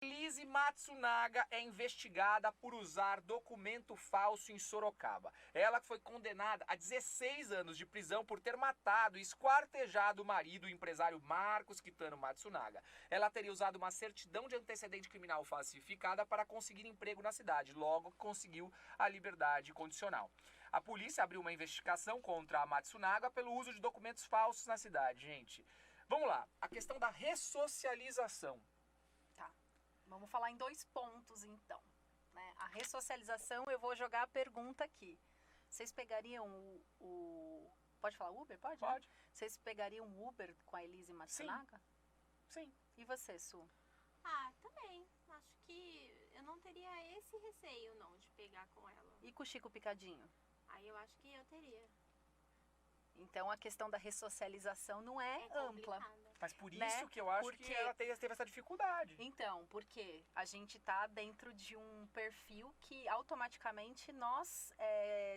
Elise Matsunaga é investigada por usar documento falso em Sorocaba. Ela foi condenada a 16 anos de prisão por ter matado e esquartejado o marido, o empresário Marcos Kitano Matsunaga. Ela teria usado uma certidão de antecedente criminal falsificada para conseguir emprego na cidade, logo conseguiu a liberdade condicional. A polícia abriu uma investigação contra a Matsunaga pelo uso de documentos falsos na cidade, gente. Vamos lá, a questão da ressocialização. Vamos falar em 2 pontos, então. Né? A ressocialização, eu vou jogar a pergunta aqui. Vocês pegariam o... Pode falar Uber? Pode? Pode. Né? Vocês pegariam o Uber com a Elise Matsunaga? Sim. E você, Su? Também. Acho que eu não teria esse receio, não, de pegar com ela. E com o Chico Picadinho? Aí eu acho que eu teria. Então, a questão da ressocialização não é ampla. Complicada. Mas por isso Né? que eu acho Porque... que ela teve essa dificuldade. Então, porque a gente tá dentro de um perfil que automaticamente nós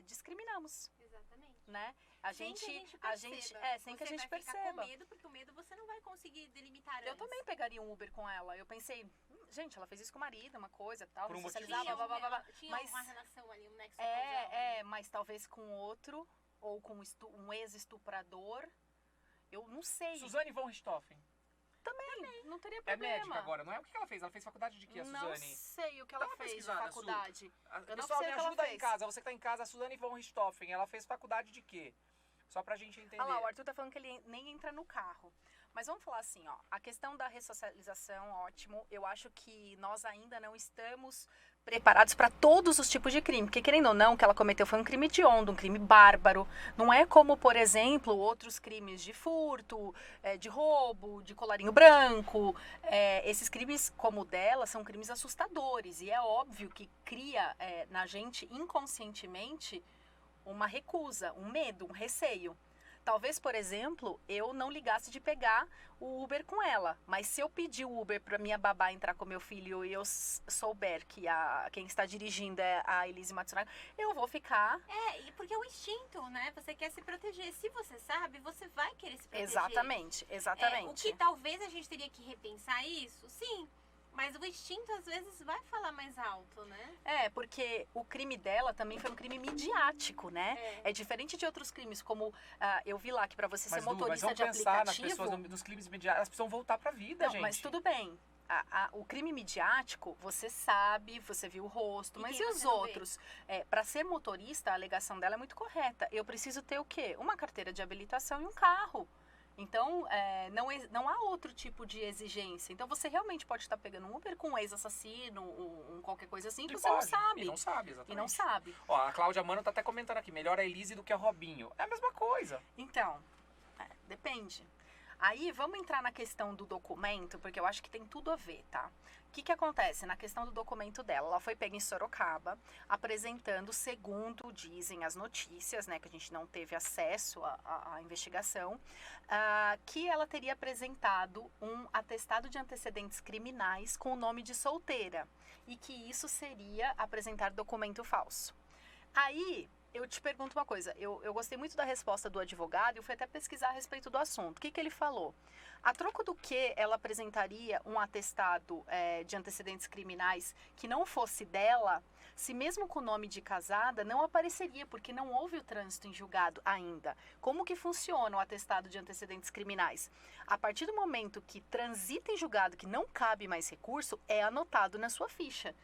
discriminamos, Exatamente. né? Sem que a gente sem que a gente Você vai ficar perceba. com medo, porque o medo você não vai conseguir delimitar Eu antes. também pegaria um Uber com ela. Eu pensei, gente, ela fez isso com o marido, uma coisa, tal, Por um socializava, motivo. blá, blá, blá, blá. Tinha Mas uma relação ali, um nexo causal. mas talvez com outro, ou com um ex-estuprador, eu não sei. Suzane von Richthofen. Também, não teria É problema. médica agora, não é? O que ela fez? Ela fez faculdade de quê, a Não Suzane? sei o que Dá ela uma fez de pesquisada, Su. faculdade. Eu não Pessoal, sei me o que ela ajuda fez. em casa. Você que tá em casa, a Suzane von Richthofen, ela fez faculdade de quê? Só pra gente entender. Olha lá, o Arthur tá falando que ele nem entra no carro. Mas vamos falar assim, ó. A questão da ressocialização, ótimo. Eu acho que nós ainda não estamos preparados para todos os tipos de crime. Porque, querendo ou não, o que ela cometeu foi um crime hediondo, um crime bárbaro. Não é como, por exemplo, outros crimes de furto, de roubo, de colarinho branco. Esses crimes, como o dela, são crimes assustadores. E é óbvio que cria na gente, inconscientemente, uma recusa, um medo, um receio. Talvez, por exemplo, eu não ligasse de pegar o Uber com ela. Mas se eu pedir o Uber para minha babá entrar com meu filho e eu souber que quem está dirigindo é a Elise Matsunaga, eu vou ficar... E porque é o instinto, né? Você quer se proteger. Se você sabe, você vai querer se proteger. Exatamente. O que talvez a gente teria que repensar isso, sim. Mas o instinto, às vezes, vai falar mais alto, né? Porque o crime dela também foi um crime midiático, né? É diferente de outros crimes, como eu vi lá que pra você ser motorista mas de vamos pensar aplicativo... nas pessoas, nos crimes midiáticos, elas precisam voltar pra vida, Não, gente. mas tudo bem. O crime midiático, você sabe, você viu o rosto, mas e quem os você não vê? outros? Pra ser motorista, a alegação dela é muito correta. Eu preciso ter o quê? Uma carteira de habilitação e um carro. Então, não há outro tipo de exigência. Então, você realmente pode estar pegando um Uber com um ex-assassino, qualquer coisa assim, que você não sabe. E não sabe, exatamente. E não sabe. Ó, a Cláudia Mano tá até comentando aqui, melhor a Elise do que a Robinho. É a mesma coisa. Então, depende. Aí, vamos entrar na questão do documento, porque eu acho que tem tudo a ver, tá? O que acontece na questão do documento dela? Ela foi pega em Sorocaba, apresentando, segundo dizem as notícias, né, que a gente não teve acesso à investigação, que ela teria apresentado um atestado de antecedentes criminais com o nome de solteira, e que isso seria apresentar documento falso. Aí... eu te pergunto uma coisa, eu gostei muito da resposta do advogado e eu fui até pesquisar a respeito do assunto. O que ele falou? A troco do que ela apresentaria um atestado de antecedentes criminais que não fosse dela, se mesmo com o nome de casada, não apareceria, porque não houve o trânsito em julgado ainda. Como que funciona o atestado de antecedentes criminais? A partir do momento que transita em julgado, que não cabe mais recurso, é anotado na sua ficha.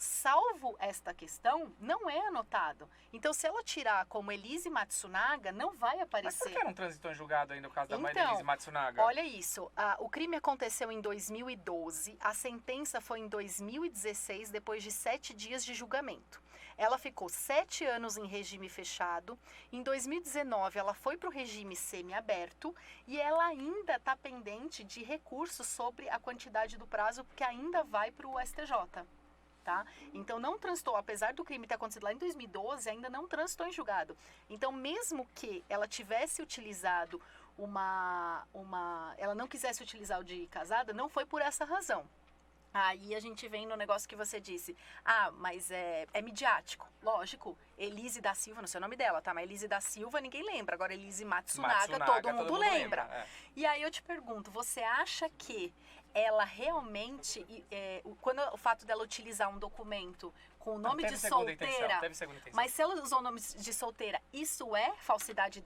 Salvo esta questão, não é anotado. Então, se ela tirar como Elise Matsunaga, não vai aparecer. Mas por que não transitou em julgado ainda o caso da mãe da Então, Elise Matsunaga? Olha isso, o crime aconteceu em 2012, a sentença foi em 2016, depois de 7 dias de julgamento. Ela ficou 7 anos em regime fechado, em 2019 ela foi para o regime semiaberto e ela ainda está pendente de recurso sobre a quantidade do prazo, porque ainda vai para o STJ. Tá? Então não transitou, apesar do crime ter acontecido lá em 2012, ainda não transitou em julgado. Então mesmo que ela tivesse utilizado ela não quisesse utilizar o de casada, não foi por essa razão. Aí a gente vem no negócio que você disse, mas é midiático, lógico, Elise da Silva, não sei o nome dela, tá? Mas Elise da Silva ninguém lembra, agora Elise Matsunaga todo mundo lembra. E aí eu te pergunto, você acha que ela realmente, quando o fato dela utilizar um documento com o nome de solteira, Teve segunda intenção. mas se ela usou o nome de solteira, isso é falsidade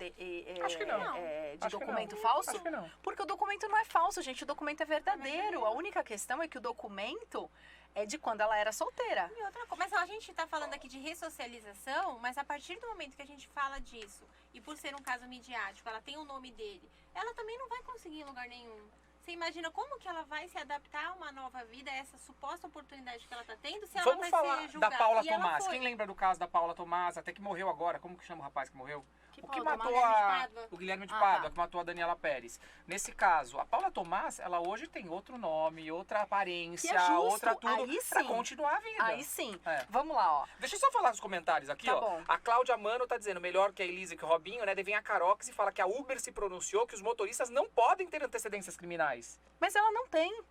Acho que não. de Acho que documento não. falso? Acho que não. Porque o documento não é falso, gente, o documento é verdadeiro. A única questão é que o documento é de quando ela era solteira. E outra coisa, mas a gente tá falando aqui de ressocialização, mas a partir do momento que a gente fala disso, e por ser um caso midiático, ela tem o nome dele, ela também não vai conseguir em lugar nenhum. Você imagina como que ela vai se adaptar a uma nova vida, a essa suposta oportunidade que ela tá tendo, se ela Vamos vai falar ser julgada? da Paula E ela Tomás. foi. Quem lembra do caso da Paula Tomás, até que morreu agora? Como que chama o rapaz que morreu? O que Paula matou Tomás? Guilherme de Pádua. o Guilherme de Ah, Pádua, tá. que matou a Daniela Pérez. Nesse caso, a Paula Tomás, ela hoje tem outro nome, outra aparência, Que é justo. outra tudo, Aí pra sim. continuar a vida. Aí sim. É. Vamos lá, ó. Deixa eu só falar nos comentários aqui, Tá ó. bom. A Cláudia Mano tá dizendo, melhor que a Elisa e que o Robinho, né? Daí vem a Carox e fala que a Uber se pronunciou que os motoristas não podem ter antecedências criminais. Mas ela não tem.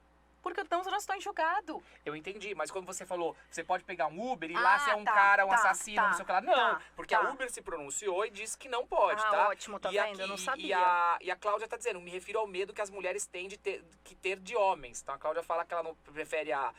Porque o trânsito em julgado. Eu entendi, mas quando você falou, você pode pegar um Uber e lá você é um tá, cara, um tá, assassino, tá, não sei o que lá. Não, tá, porque tá. a Uber se pronunciou e disse que não pode, Ah, tá? ótimo, tá e vendo? Eu não sabia. E a Cláudia tá dizendo, me refiro ao medo que as mulheres têm de ter de homens. Então a Cláudia fala que ela não prefere a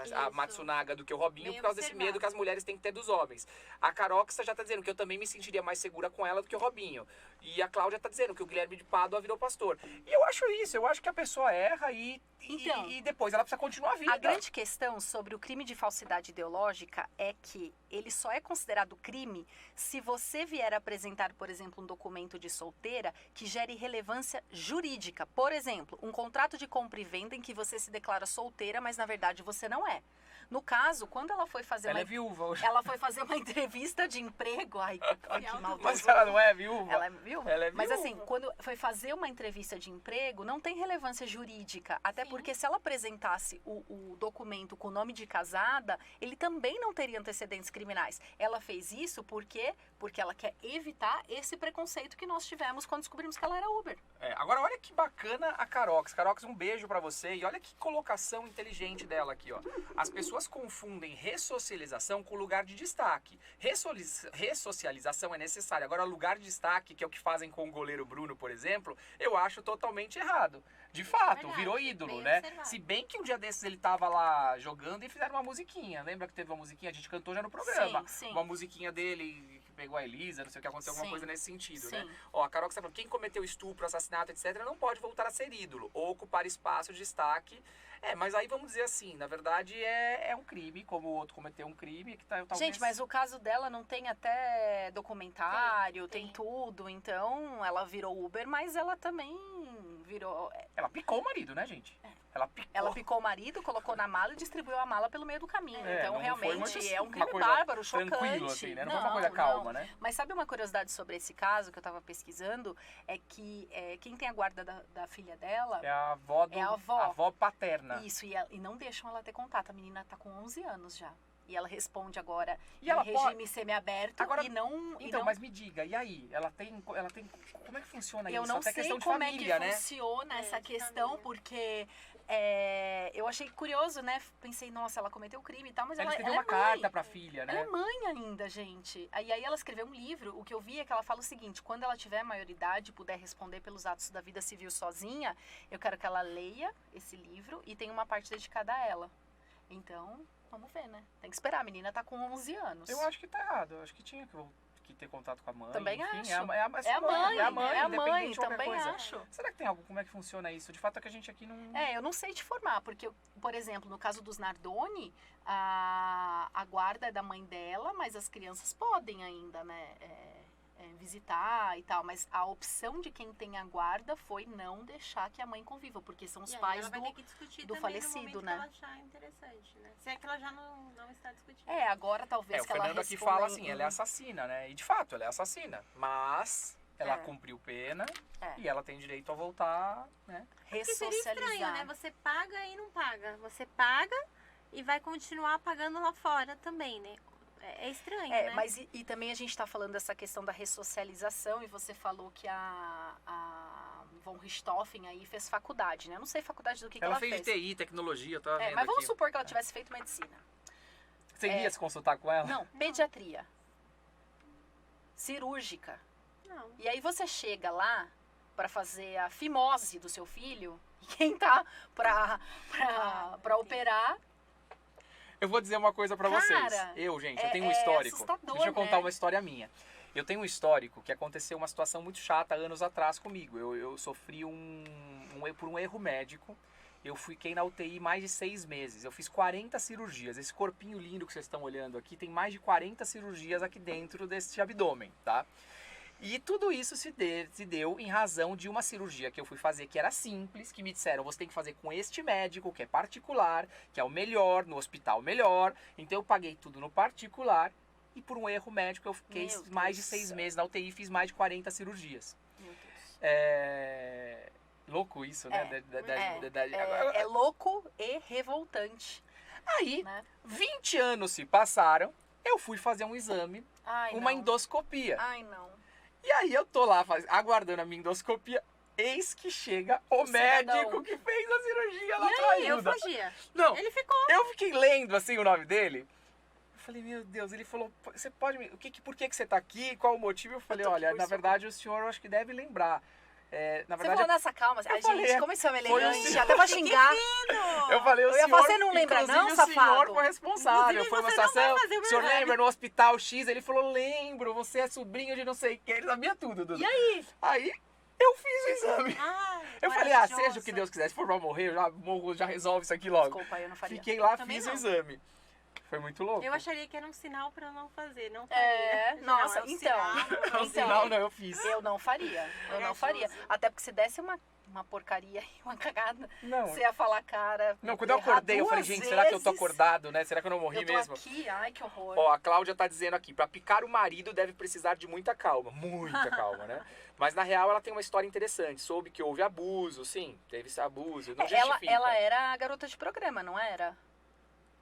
Isso. Matsunaga do que o Robinho Bem por causa desse observado. medo que as mulheres têm que ter dos homens. A Caroxa já tá dizendo que eu também me sentiria mais segura com ela do que o Robinho. E a Cláudia tá dizendo que o Guilherme de Pádua virou pastor. E eu acho isso, eu acho que a pessoa erra Então, e depois ela precisa continuar a vida. A grande questão sobre o crime de falsidade ideológica é que ele só é considerado crime se você vier apresentar, por exemplo, um documento de solteira que gere relevância jurídica. Por exemplo, um contrato de compra e venda em que você se declara solteira, mas na verdade você não é. No caso, quando ela foi fazer Ela uma é viúva hoje. ela foi fazer uma entrevista de emprego. Ai, que maldoso. Mas ela não é viúva? Ela é viúva? Ela é Mas viúva. assim, quando foi fazer uma entrevista de emprego, não tem relevância jurídica. Até Sim. porque se ela apresentasse o documento com o nome de casada, ele também não teria antecedentes criminais. Ela fez isso porque ela quer evitar esse preconceito que nós tivemos quando descobrimos que ela era Uber. Agora olha que bacana a Carox. Carox, um beijo pra você. E olha que colocação inteligente dela aqui, ó. As pessoas confundem ressocialização com lugar de destaque. Ressocialização é necessária. Agora, lugar de destaque, que é o que fazem com o goleiro Bruno, por exemplo, eu acho totalmente errado. De fato, Verdade, virou ídolo, bem né? observado. Se bem que um dia desses ele tava lá jogando e fizeram uma musiquinha. Lembra que teve uma musiquinha? A gente cantou já no programa. Sim, sim. Uma musiquinha dele que pegou a Elisa, não sei o que aconteceu, alguma Sim. coisa nesse sentido, né? Sim. Ó, a Carol que tá falando, quem cometeu estupro, assassinato, etc., não pode voltar a ser ídolo ou ocupar espaço de destaque. Mas aí vamos dizer assim, na verdade é um crime, como o outro cometeu um crime que talvez... Gente, mas o caso dela não tem até documentário, tem Tem. tudo. Então, ela virou Uber, mas ela também virou... Ela picou o marido, né, gente? Ela picou. Ela picou o marido, colocou na mala e distribuiu a mala pelo meio do caminho. Então, não foi realmente, muito é um uma crime coisa bárbaro, chocante. tranquilo, assim, né? Não foi uma coisa calma, né? Mas sabe uma curiosidade sobre esse caso que eu tava pesquisando? É que quem tem a guarda da filha dela... É a avó É a avó. a avó paterna. Isso, e não deixam ela ter contato. A menina tá com 11 anos já. E ela responde agora E ela em regime semiaberto Agora- e não... Então, e não... mas me diga, e aí? Ela tem... Como é que funciona Eu isso? não Até sei questão de como família, é que né? funciona essa de questão, família. porque eu achei curioso, né? Pensei, nossa, ela cometeu crime e tal, mas Ela ela escreveu é uma mãe. carta pra filha, né? Ela é mãe ainda, gente. Aí ela escreveu um livro. O que eu vi é que ela fala o seguinte: quando ela tiver maioridade e puder responder pelos atos da vida civil sozinha, eu quero que ela leia esse livro e tenha uma parte dedicada a ela. Então, vamos ver, né? Tem que esperar. A menina tá com 11 anos. Eu acho que tá errado. Eu acho que tinha que ter contato com a mãe. Também enfim, acho. É a É a mãe, independente de qualquer também coisa. acho. Será que tem algo? Como é que funciona isso? De fato é que a gente aqui não... Eu não sei te formar, porque, por exemplo, no caso dos Nardoni, a guarda é da mãe dela, mas as crianças podem ainda, né, visitar e tal. Mas a opção de quem tem a guarda foi não deixar que a mãe conviva, porque são os E aí pais ela vai ter que discutir do também falecido, no momento né? que ela achar interessante, né? Se é que ela já não está discutindo. Agora talvez o que ela Fernando aqui responda fala em- assim, ela é assassina, né? E de fato, ela é assassina. Mas ela É. cumpriu pena É. e ela tem direito a voltar, né? Porque seria estranho, ressocializar. né? Você paga e não paga. Você paga e vai continuar pagando lá fora também, né? É estranho, né? Mas e também a gente está falando dessa questão da ressocialização e você falou que a von Richthofen aí fez faculdade, né? Eu não sei faculdade do que Ela ela fez de fez. TI, tecnologia, tá vendo Mas vamos aqui. supor que ela tivesse feito medicina. Você iria se consultar com ela? Não, pediatria. Cirúrgica. Não. E aí você chega lá para fazer a fimose do seu filho Quem tá pra operar... Eu vou dizer uma coisa pra vocês. Cara, Eu tenho um histórico. assustador, Deixa eu contar né? uma história minha. Eu tenho um histórico que aconteceu uma situação muito chata anos atrás comigo. Eu sofri por um erro médico. Eu fiquei na UTI mais de 6 meses. Eu fiz 40 cirurgias. Esse corpinho lindo que vocês estão olhando aqui tem mais de 40 cirurgias aqui dentro desse abdômen, tá? E tudo isso se deu em razão de uma cirurgia que eu fui fazer que era simples, que me disseram, você tem que fazer com este médico, que é particular, que é o melhor, no hospital melhor. Então eu paguei tudo no particular e por um erro médico eu fiquei Meu mais de Deus 6 do céu. meses na UTI e fiz mais de 40 cirurgias. Meu Deus. É... Louco isso, né? É louco e revoltante, Aí, né? 20 anos se passaram, eu fui fazer um exame, Ai, uma não. endoscopia. Ai, não. E aí eu tô lá aguardando a minha endoscopia, eis que chega o cidadão. médico que fez a cirurgia lá E pra aí, eu Hilda. fugia. Não, Ele ficou. eu fiquei lendo assim o nome dele. Eu falei, meu Deus, ele falou, você pode me... por que você tá aqui? Qual o motivo? Eu falei, tô aqui olha, por na isso. verdade o senhor eu acho que deve lembrar. Na Você verdade, falou nessa calma. Ai, falei, gente, como esse homem é foi o elegante. senhor. Até pra xingar. eu falei, o Eu ia senhor, falar, você não lembra inclusive, não, o senhor safado? foi responsável, Inclusive, foi uma você não vai situação, fazer o o senhor meu lembra no hospital X? Ele falou, lembro, você é sobrinho de não sei quem, ele sabia tudo, Dudu. E aí? Aí, eu fiz o exame. Ai, Eu falei, maravilhoso. seja o que Deus quiser, se for pra morrer, eu já morro, já resolve isso aqui logo. Desculpa, eu não faria. Fiquei lá, Também fiz não. o exame. Foi muito louco. Eu acharia que era um sinal pra eu não fazer, não faria. É, Não, nossa, é um então. sinal, No Então, final, não, eu fiz. Eu não faria. Eu não Corajoso. faria. Até porque se desse uma porcaria e uma cagada, Não, você ia falar, cara. não, quando eu errar acordei, eu falei, duas gente, será que eu tô vezes? acordado, né? Será que eu não morri Eu tô mesmo? aqui, ai, que horror. Ó, a Cláudia tá dizendo aqui, pra picar o marido deve precisar de muita calma. Muita calma, né? Mas na real ela tem uma história interessante. Soube que houve abuso, sim, teve esse abuso. Não justifica. Ela era a garota de programa, não era?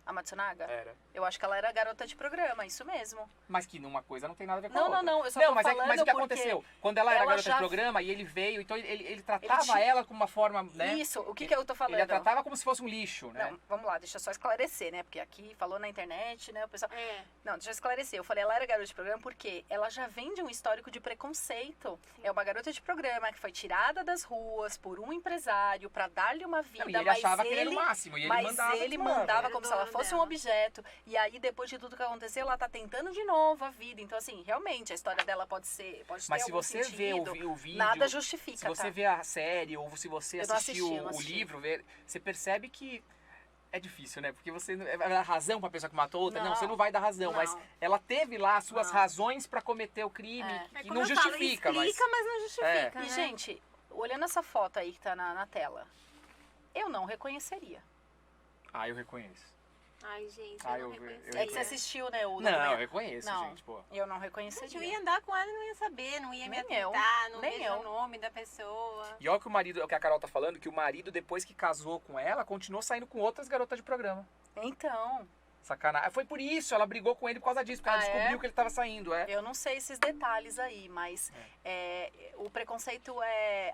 A Matsunaga? Era. Eu acho que ela era a garota de programa, isso mesmo. Mas que uma coisa não tem nada a ver com a Não, outra. não, eu só Não, tô mas, falando mas o que porque aconteceu? Quando ela era ela garota já- de programa e ele veio, então ele tratava tinha- ela como uma forma, né? Isso, o que eu tô falando? Ele a tratava como se fosse um lixo, né? Não, vamos lá, deixa eu só esclarecer, né? Porque aqui falou na internet, né? O pessoal. É. Não, deixa eu esclarecer. Eu falei, ela era garota de programa porque ela já vem de um histórico de preconceito. É uma garota de programa que foi tirada das ruas por um empresário pra dar-lhe uma vida, Não, e ele mas achava que ele era o máximo. E ele mas mandava. ele mano. mandava Era como se dono ela fosse um dela. objeto. E aí, depois de tudo que aconteceu, ela tá tentando de novo a vida. Então, assim, realmente, a história dela pode Mas ter se algum você vê sentido. o vídeo, Nada justifica, se você tá? vê a série ou se você Eu não assistiu assisti, eu não o assisti. livro, você percebe que é difícil, né? Porque você vai dar razão pra pessoa que matou outra. Não, Não. você não vai dar razão, Não. mas ela teve lá as suas Não. razões pra cometer o crime, É. É que como não eu falo, justifica, explica, mas não justifica. E, né? gente, olhando essa foto aí que tá na tela, eu não reconheceria. Ah, eu reconheço. Ai, gente, Ah, eu não eu- reconheci. É que você assistiu, né, o Não, eu documento. reconheço, Não. gente, pô. Eu não Gente, reconheceria. eu ia andar com ela e não ia saber, não ia me Nem eu, atentar, não nem vejo eu. o nome da pessoa. E olha que o marido, é o que a Carol tá falando, que o marido, depois que casou com ela, continuou saindo com outras garotas de programa. Então, Sacanagem. Foi por isso, ela brigou com ele por causa disso, porque ela Ah, é? descobriu que ele tava saindo, é. eu não sei esses detalhes aí, mas o preconceito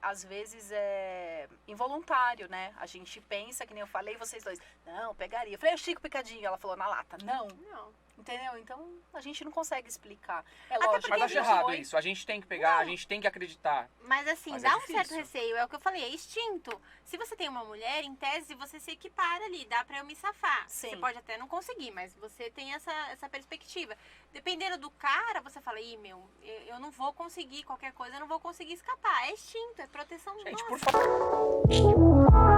às vezes, é involuntário, né? A gente pensa, que nem eu falei, vocês dois, não, pegaria. Eu falei, o Chico Picadinho, ela falou na lata, não. Não. Entendeu? Então, a gente não consegue explicar. É Até lógico. porque Mas a acho gente errado foi- isso. A gente tem que pegar, Não. a gente tem que acreditar. Mas assim, Mas é dá um certo difícil. receio. É o que eu falei, é instinto. Se você tem uma mulher, em tese, você se equipara ali, dá pra eu me safar. Sim. Você pode até não conseguir, mas você tem essa perspectiva. Dependendo do cara, você fala, ih, meu, eu não vou conseguir qualquer coisa, eu não vou conseguir escapar. É instinto, é proteção Gente, nossa. por favor.